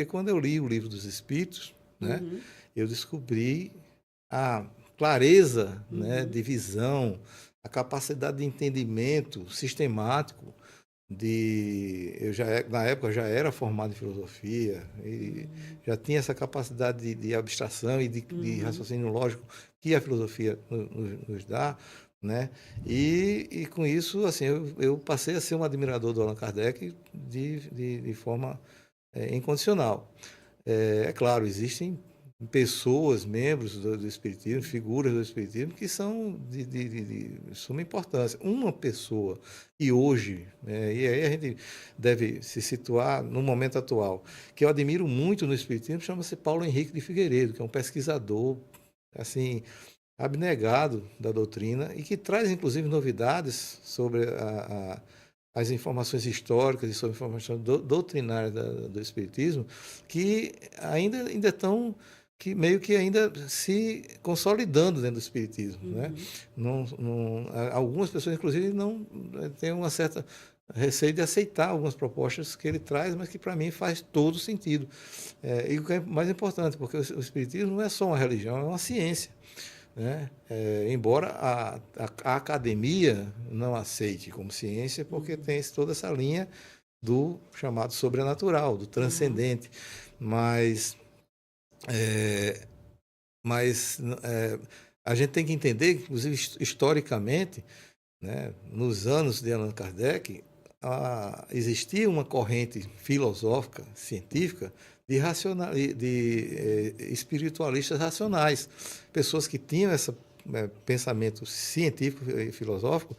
Porque quando eu li o Livro dos Espíritos, né, Uhum, eu descobri a clareza, né, uhum, de visão, a capacidade de entendimento sistemático na época eu já era formado em filosofia e já tinha essa capacidade de abstração e de uhum, raciocínio lógico que a filosofia nos dá, né? E com isso, assim, eu passei a ser um admirador do Allan Kardec de forma incondicional. É claro, existem pessoas, membros do Espiritismo, figuras do Espiritismo, que são de suma importância. Uma pessoa, e hoje, e aí a gente deve se situar no momento atual, que eu admiro muito no Espiritismo, chama-se Paulo Henrique de Figueiredo, que é um pesquisador, assim, abnegado da doutrina e que traz, inclusive, novidades sobre as informações históricas e sobre informações doutrinárias do Espiritismo, que ainda estão que meio que ainda se consolidando dentro do Espiritismo, né? uhum. Algumas pessoas, inclusive, não têm uma certa receio de aceitar algumas propostas que ele traz, mas que para mim faz todo sentido. E o que é mais importante, porque o Espiritismo não é só uma religião, é uma ciência, né? Embora a academia não aceite como ciência, porque Uhum, tem toda essa linha do chamado sobrenatural, do uhum, transcendente. Mas, é, mas a gente tem que entender, inclusive historicamente, né, nos anos de Allan Kardec, existia uma corrente filosófica, científica, de espiritualistas racionais, pessoas que tinham esse pensamento científico e filosófico,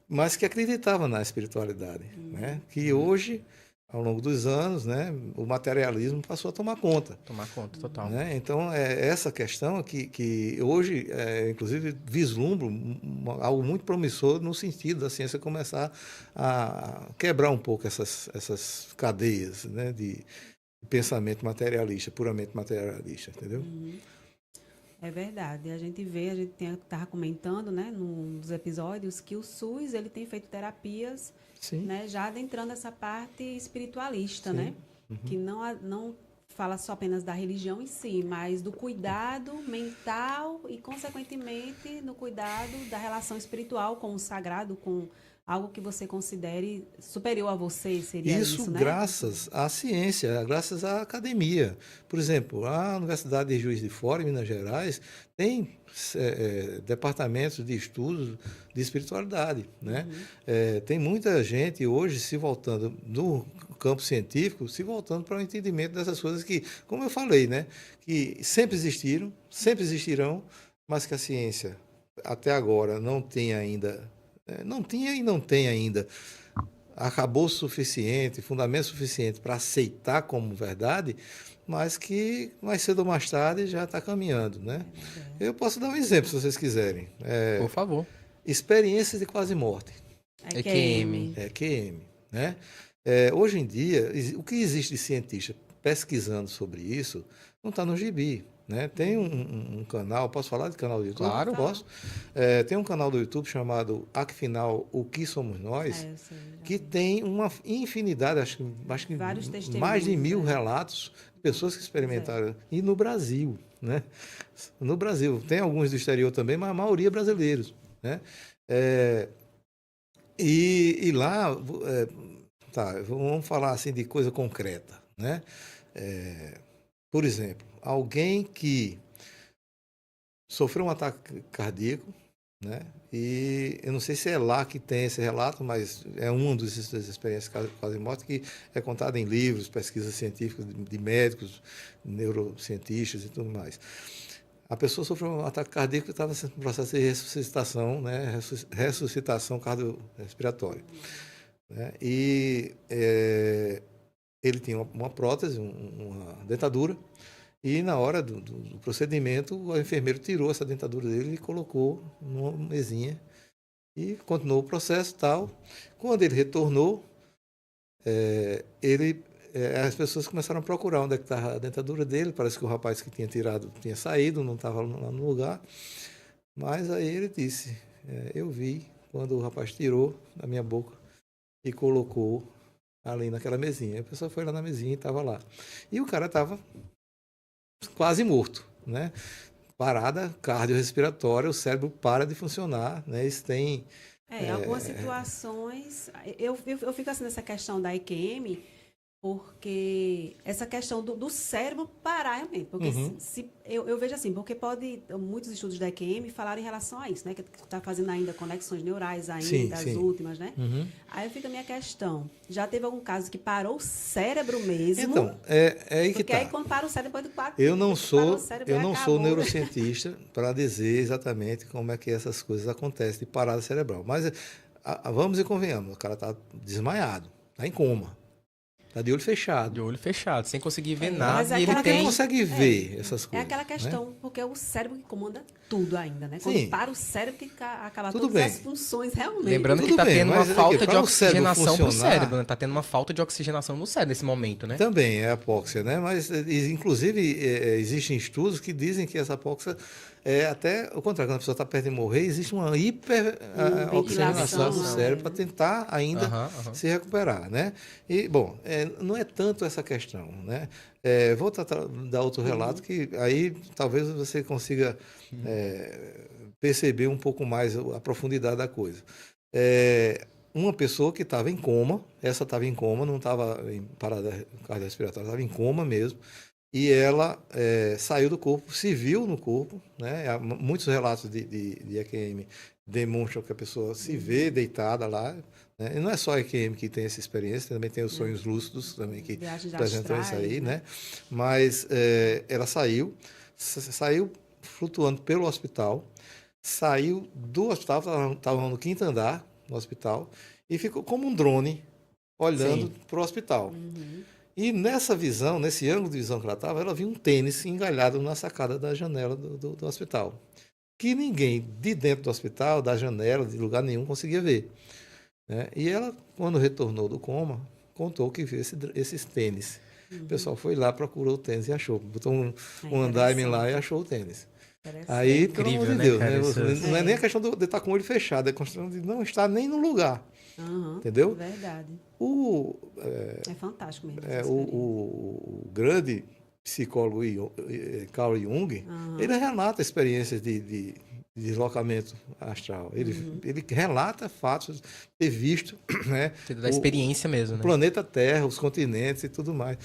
mas que acreditavam na espiritualidade, né? uhum. Que hoje, ao longo dos anos, né, o materialismo passou a tomar conta. Tomar conta, total. Né? Então, é essa questão que hoje, inclusive, vislumbro algo muito promissor no sentido da ciência começar a quebrar um pouco essas cadeias, né, de pensamento materialista, puramente materialista, entendeu? Uhum. É verdade. A gente vê, a gente estava comentando, né, num dos episódios, que o SUS ele tem feito terapias, Sim, né, já adentrando essa parte espiritualista, né, sim. Uhum. que não fala só apenas da religião em si, mas do cuidado mental e, consequentemente, no cuidado da relação espiritual com o sagrado, com algo que você considere superior a você, seria Isso isso, né? graças à ciência, graças à academia. Por exemplo, a Universidade de Juiz de Fora, em Minas Gerais, tem departamentos de estudos de espiritualidade. Né? Uhum, Tem muita gente hoje se voltando do campo científico, se voltando para o entendimento dessas coisas que, como eu falei, né, que sempre existiram, sempre existirão, mas que a ciência até agora não tem ainda, não tinha e não tem ainda arcabouço suficiente, fundamento suficiente para aceitar como verdade, mas que mais cedo ou mais tarde já está caminhando, né? é verdade. Eu posso dar um exemplo, se vocês quiserem. Por favor. Experiências de quase morte, É EQM. QM. QM, né? Hoje em dia, o que existe de cientista pesquisando sobre isso não está no gibi. Né? Tem um canal, posso falar de canal do YouTube? Pode Claro. falar. Posso. Tem um canal do YouTube chamado Afinal, O Que Somos Nós? É, eu sei, já Que vi. tem uma infinidade, acho que Vários mais de testemunhos, 1000 é. relatos de pessoas que Pois é. experimentaram. E no Brasil, né? No Brasil. Tem alguns do exterior também, mas a maioria brasileiros, né? É, e lá, tá, vamos falar assim de coisa concreta, né? É, por exemplo, alguém que sofreu um ataque cardíaco, né? E eu não sei se é lá que tem esse relato, mas é uma das experiências quase morte que é contada em livros, pesquisas científicas de médicos, neurocientistas e tudo mais. A pessoa sofreu um ataque cardíaco e estava em processo de ressuscitação, né? Ressuscitação cardiorrespiratória. Né? E ele tinha uma prótese, uma dentadura, e na hora do procedimento, o enfermeiro tirou essa dentadura dele e colocou numa mesinha e continuou o processo e tal. Quando ele retornou, as pessoas começaram a procurar onde é que estava a dentadura dele. Parece que o rapaz que tinha tirado tinha saído, não estava lá no lugar. Mas aí ele disse, eu vi quando o rapaz tirou da minha boca e colocou ali naquela mesinha. A pessoa foi lá na mesinha e estava lá. E o cara estava quase morto, né? Parada cardiorrespiratória, o cérebro para de funcionar, né? Isso tem... Em algumas situações, eu fico assim nessa questão da EQM, porque essa questão do cérebro parar realmente. Porque eu vejo assim, porque muitos estudos da EQM falaram em relação a isso, né? Que está fazendo ainda conexões neurais ainda, as últimas, né? Aí fica a minha questão. Já teve algum caso que parou o cérebro mesmo? Então, é aí que porque tá. aí quando para o cérebro, depois do quatro, eu não sou acabou. neurocientista para dizer exatamente como é que essas coisas acontecem de parada cerebral. Mas vamos e convenhamos, o cara está desmaiado, está em coma. Tá de olho fechado. De olho fechado, sem conseguir ver Mas nada. E ele Quem tem... consegue ver essas É coisas? aquela questão, né? porque é o cérebro que comanda tudo ainda, né? Quando Sim. para o cérebro que acaba Tudo todas bem. as funções realmente. Lembrando que Tudo tá bem, tendo uma mas falta aqui, de para o cérebro oxigenação pro funcionar- cérebro, né? Tá tendo uma falta de oxigenação no cérebro nesse momento, né? Também é apóxia, né? Mas, inclusive, existem estudos que dizem que essa apóxia é até o contrário. Quando a pessoa está perto de morrer, existe uma oxigenação do Ventilação, cérebro para tentar ainda Aham. se recuperar, né? E, bom, não é tanto essa questão, né? Vou dar outro relato que aí talvez você consiga perceber um pouco mais a profundidade da coisa. Uma pessoa que estava em coma, essa estava em coma, não estava em parada cardiorrespiratória, estava em coma mesmo, e ela saiu do corpo, se viu no corpo, né? Muitos relatos de EQM demonstram que a pessoa se vê deitada lá, né? E não é só a EQM que tem essa experiência, também tem os sonhos lúcidos também que Viagens apresentam isso astrais, aí, né? Mas ela saiu flutuando pelo hospital, saiu do hospital, estava no quinto andar do hospital, e ficou como um drone olhando para o hospital. E nessa visão, nesse ângulo de visão que ela estava, ela viu um tênis engalhado na sacada da janela do hospital, que ninguém de dentro do hospital, da janela, de lugar nenhum, conseguia ver, né? E ela, quando retornou do coma, contou que viu esses tênis. O pessoal foi lá, procurou o tênis e achou. Botou um andaime lá e achou o tênis. Aí, pelo amor de Deus, né? Não é nem a questão de estar com o olho fechado, é a questão de não estar nem no lugar. Entendeu? Verdade. É fantástico mesmo. O grande psicólogo Carl Jung, ele relata experiências de deslocamento astral. Ele relata fatos de ter visto, né, Da experiência mesmo, o né? planeta Terra, os continentes e tudo mais,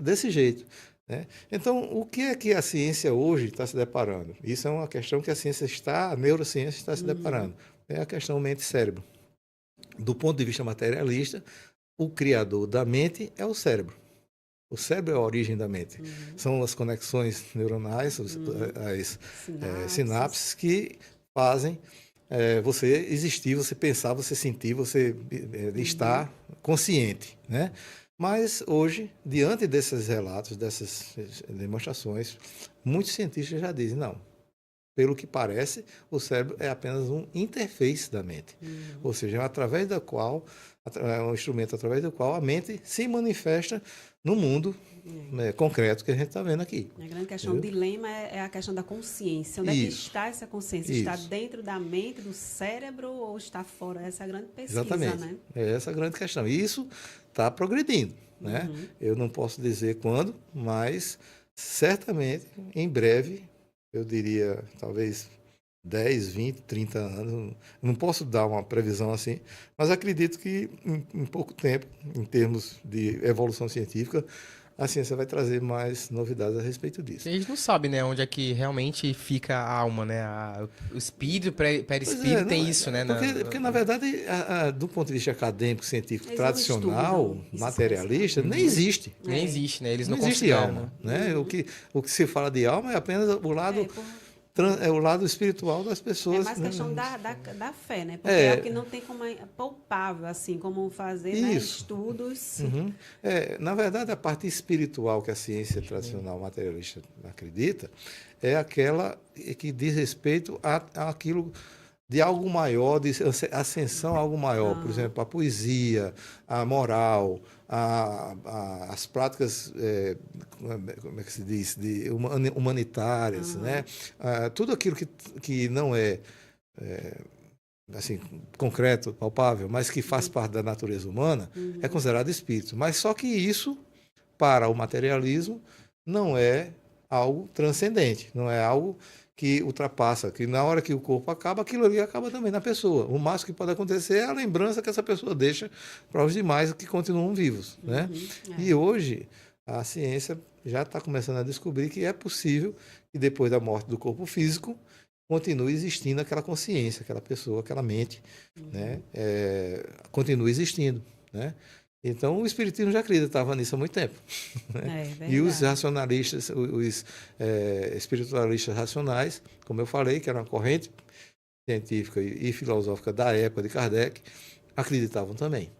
desse jeito. Né? Então, o que é que a ciência hoje está se deparando? Isso é uma questão que a neurociência está se deparando. É a questão mente-cérebro. Do ponto de vista materialista, o criador da mente é o cérebro. O cérebro é a origem da mente. São as conexões neuronais, as sinapses que fazem você existir, você pensar, você sentir, você estar consciente, né? Mas hoje, diante desses relatos, dessas demonstrações, muitos cientistas já dizem, não, pelo que parece, o cérebro é apenas um interface da mente. Ou seja, é um instrumento através do qual a mente se manifesta no mundo concreto que a gente está vendo aqui. A grande questão, o dilema é a questão da consciência. Onde é que está essa consciência? Está dentro da mente, do cérebro ou está fora? Essa é a grande pesquisa, exatamente, né? É essa a grande questão. E isso está progredindo, né? Eu não posso dizer quando, mas certamente, em breve, eu diria, talvez 10, 20, 30 anos, não posso dar uma previsão assim, mas acredito que em pouco tempo, em termos de evolução científica, a ciência vai trazer mais novidades a respeito disso. A gente não sabe, né, onde é que realmente fica a alma, né? O espírito, perispírito tem isso, né? Porque, na verdade, do ponto de vista acadêmico, científico, Eles tradicional, materialista, nem existe. Nem existe, né? Eles não existe consideram, alma, né? O que se fala de alma é apenas o lado... É o lado espiritual das pessoas. É mais questão da fé, né? Porque é o que não tem como palpável, assim, como fazer, né, estudos. Na verdade, a parte espiritual que a ciência tradicional materialista acredita é aquela que diz respeito àquilo de algo maior, de ascensão a algo maior. Por exemplo, a poesia, a moral, as práticas, como é que se diz, humanitárias, né? Tudo aquilo que não é assim, concreto, palpável, mas que faz parte da natureza humana, é considerado espírito. Mas só que isso, para o materialismo, não é algo transcendente, não é algo que ultrapassa, que na hora que o corpo acaba, aquilo ali acaba também na pessoa. O máximo que pode acontecer é a lembrança que essa pessoa deixa para os demais que continuam vivos, né? E hoje a ciência já está começando a descobrir que é possível que depois da morte do corpo físico continue existindo aquela consciência, aquela pessoa, aquela mente, né? Continue existindo, né? Então, o espiritismo já acreditava nisso há muito tempo. Né? E os racionalistas, os espiritualistas racionais, como eu falei, que era uma corrente científica e filosófica da época de Kardec, acreditavam também.